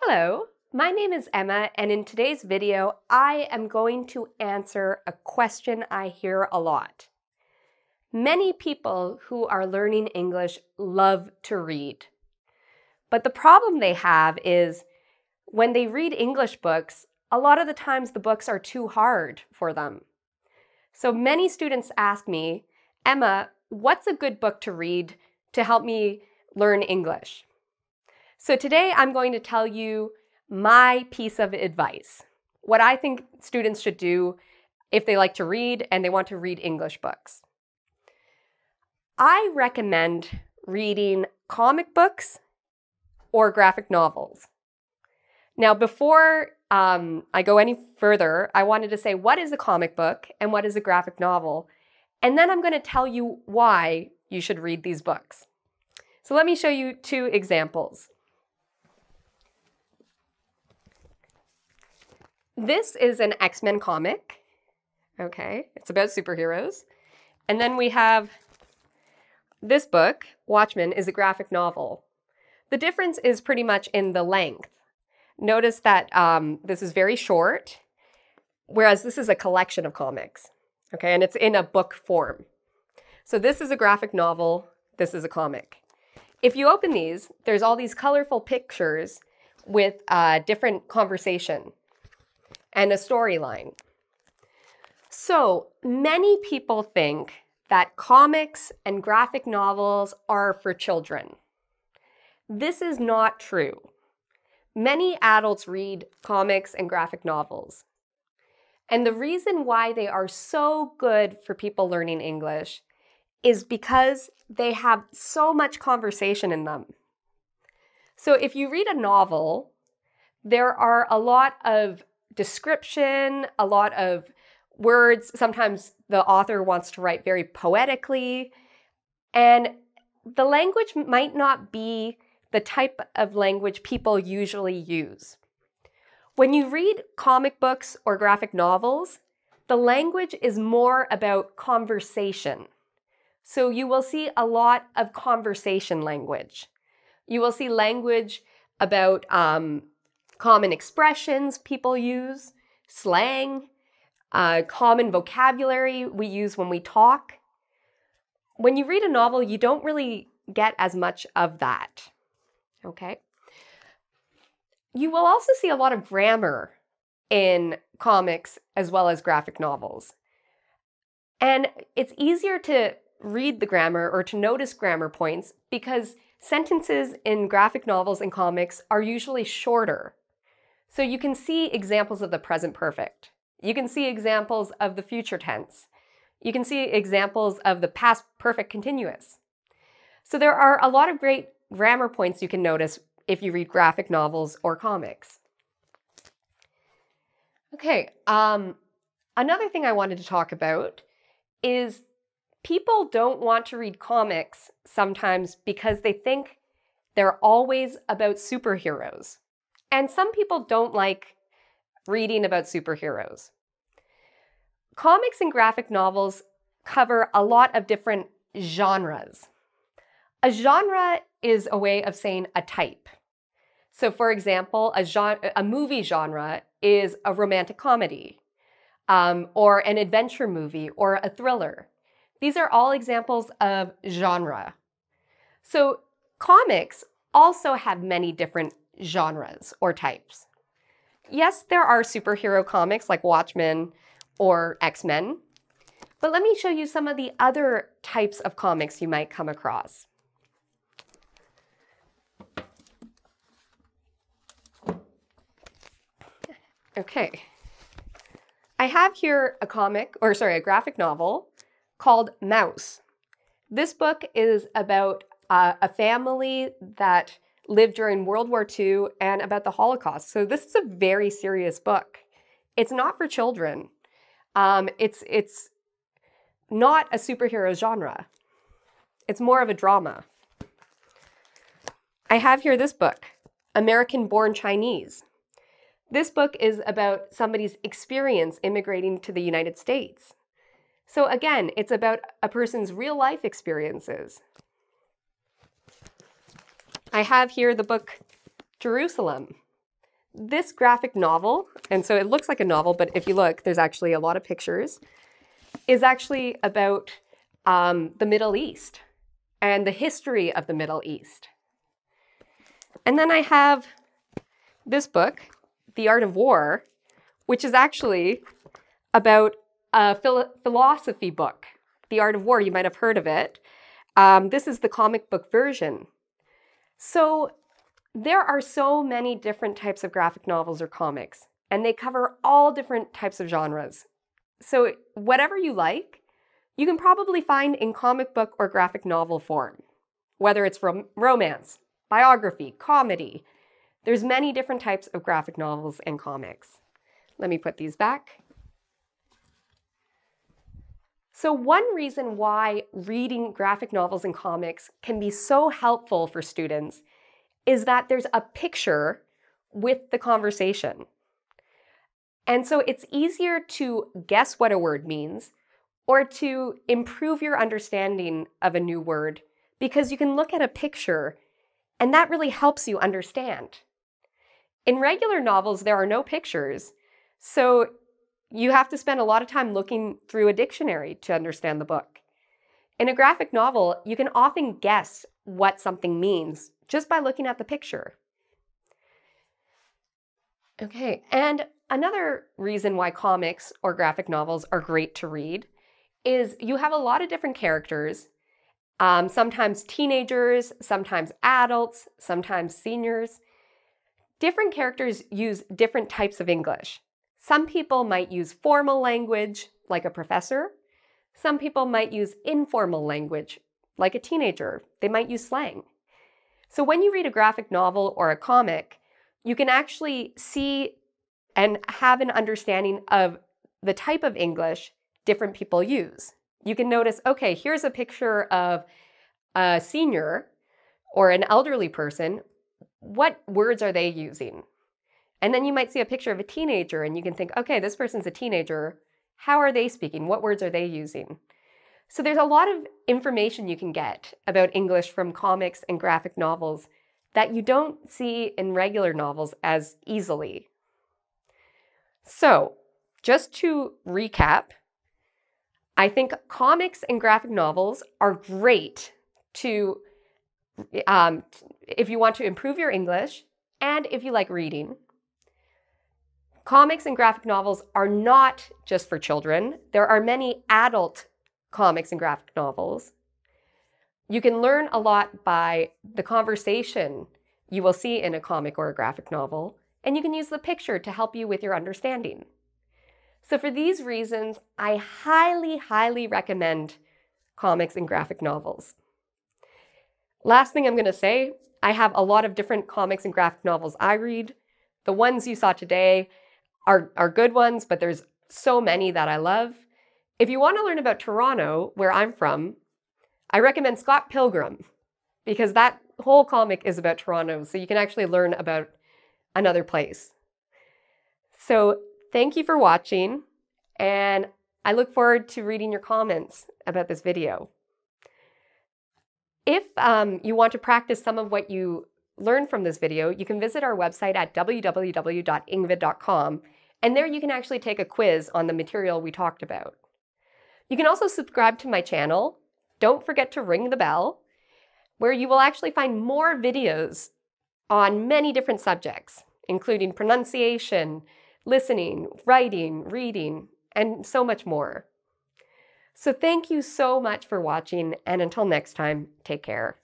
Hello, my name is Emma, and in today's video, I am going to answer a question I hear a lot. Many people who are learning English love to read, but the problem they have is when they read English books, a lot of the times the books are too hard for them. So many students ask me, Emma, what's a good book to read to help me learn English? So today I'm going to tell you my piece of advice, what I think students should do if they like to read and they want to read English books. I recommend reading comic books or graphic novels. Now, before I go any further, I wanted to say what is a comic book and what is a graphic novel, and then I'm going to tell you why you should read these books. So let me show you two examples. This is an X-Men comic. Okay, it's about superheroes. And then we have this book, Watchmen, is a graphic novel. The difference is pretty much in the length. Notice that this is very short, whereas this is a collection of comics. Okay, and it's in a book form. So this is a graphic novel, this is a comic. If you open these, there's all these colorful pictures with different conversation and a storyline. So many people think that comics and graphic novels are for children. This is not true. Many adults read comics and graphic novels. And the reason why they are so good for people learning English is because they have so much conversation in them. So if you read a novel, there are a lot of description, a lot of words. Sometimes the author wants to write very poetically, and the language might not be the type of language people usually use. When you read comic books or graphic novels, the language is more about conversation. So you will see a lot of conversation language. You will see language about common expressions people use, slang, common vocabulary we use when we talk. When you read a novel, you don't really get as much of that. Okay? You will also see a lot of grammar in comics as well as graphic novels. And it's easier to read the grammar or to notice grammar points because sentences in graphic novels and comics are usually shorter. So you can see examples of the present perfect. You can see examples of the future tense. You can see examples of the past perfect continuous. So there are a lot of great grammar points you can notice if you read graphic novels or comics. Okay, another thing I wanted to talk about is people don't want to read comics sometimes because they think they're always about superheroes. And some people don't like reading about superheroes. Comics and graphic novels cover a lot of different genres. A genre is a way of saying a type. So for example, a movie genre is a romantic comedy, or an adventure movie, or a thriller. These are all examples of genre. So comics also have many different genres or types. Yes, there are superhero comics like Watchmen or X-Men, but let me show you some of the other types of comics you might come across. Okay, I have here a graphic novel called Mouse. This book is about a family that lived during World War II and about the Holocaust. So this is a very serious book. It's not for children. It's not a superhero genre. It's more of a drama. I have here this book, American-Born Chinese. This book is about somebody's experience immigrating to the United States. So again, it's about a person's real life experiences. I have here the book Jerusalem. this graphic novel, and so it looks like a novel, but if you look, there's actually a lot of pictures, is actually about the Middle East and the history of the Middle East. And then I have this book, The Art of War, which is actually about a philosophy book. The Art of War, you might have heard of it. This is the comic book version. So there are so many different types of graphic novels or comics, and they cover all different types of genres. So whatever you like, you can probably find in comic book or graphic novel form, whether it's from romance, biography, comedy. There's many different types of graphic novels and comics. Let me put these back. So one reason why reading graphic novels and comics can be so helpful for students is that there's a picture with the conversation. And so it's easier to guess what a word means or to improve your understanding of a new word because you can look at a picture and that really helps you understand. In regular novels, there are no pictures, so you have to spend a lot of time looking through a dictionary to understand the book. In a graphic novel, you can often guess what something means just by looking at the picture. Okay, and another reason why comics or graphic novels are great to read is you have a lot of different characters, sometimes teenagers, sometimes adults, sometimes seniors. Different characters use different types of English. Some people might use formal language, like a professor. Some people might use informal language, like a teenager. They might use slang. So when you read a graphic novel or a comic, you can actually see and have an understanding of the type of English different people use. You can notice, okay, here's a picture of a senior or an elderly person. What words are they using? And then you might see a picture of a teenager and you can think, okay, this person's a teenager. How are they speaking? What words are they using? So there's a lot of information you can get about English from comics and graphic novels that you don't see in regular novels as easily. So just to recap, I think comics and graphic novels are great to, if you want to improve your English and if you like reading. Comics and graphic novels are not just for children. There are many adult comics and graphic novels. You can learn a lot by the conversation you will see in a comic or a graphic novel, and you can use the picture to help you with your understanding. So for these reasons, I highly, highly recommend comics and graphic novels. Last thing I'm going to say, I have a lot of different comics and graphic novels I read. The ones you saw today are good ones, but there's so many that I love. If you want to learn about Toronto, where I'm from, I recommend Scott Pilgrim because that whole comic is about Toronto, so you can actually learn about another place. So thank you for watching, and I look forward to reading your comments about this video. If you want to practice some of what you learned from this video, you can visit our website at www.engvid.com, and there you can actually take a quiz on the material we talked about. You can also subscribe to my channel. Don't forget to ring the bell, where you will actually find more videos on many different subjects, including pronunciation, listening, writing, reading, and so much more. So thank you so much for watching, and until next time, take care.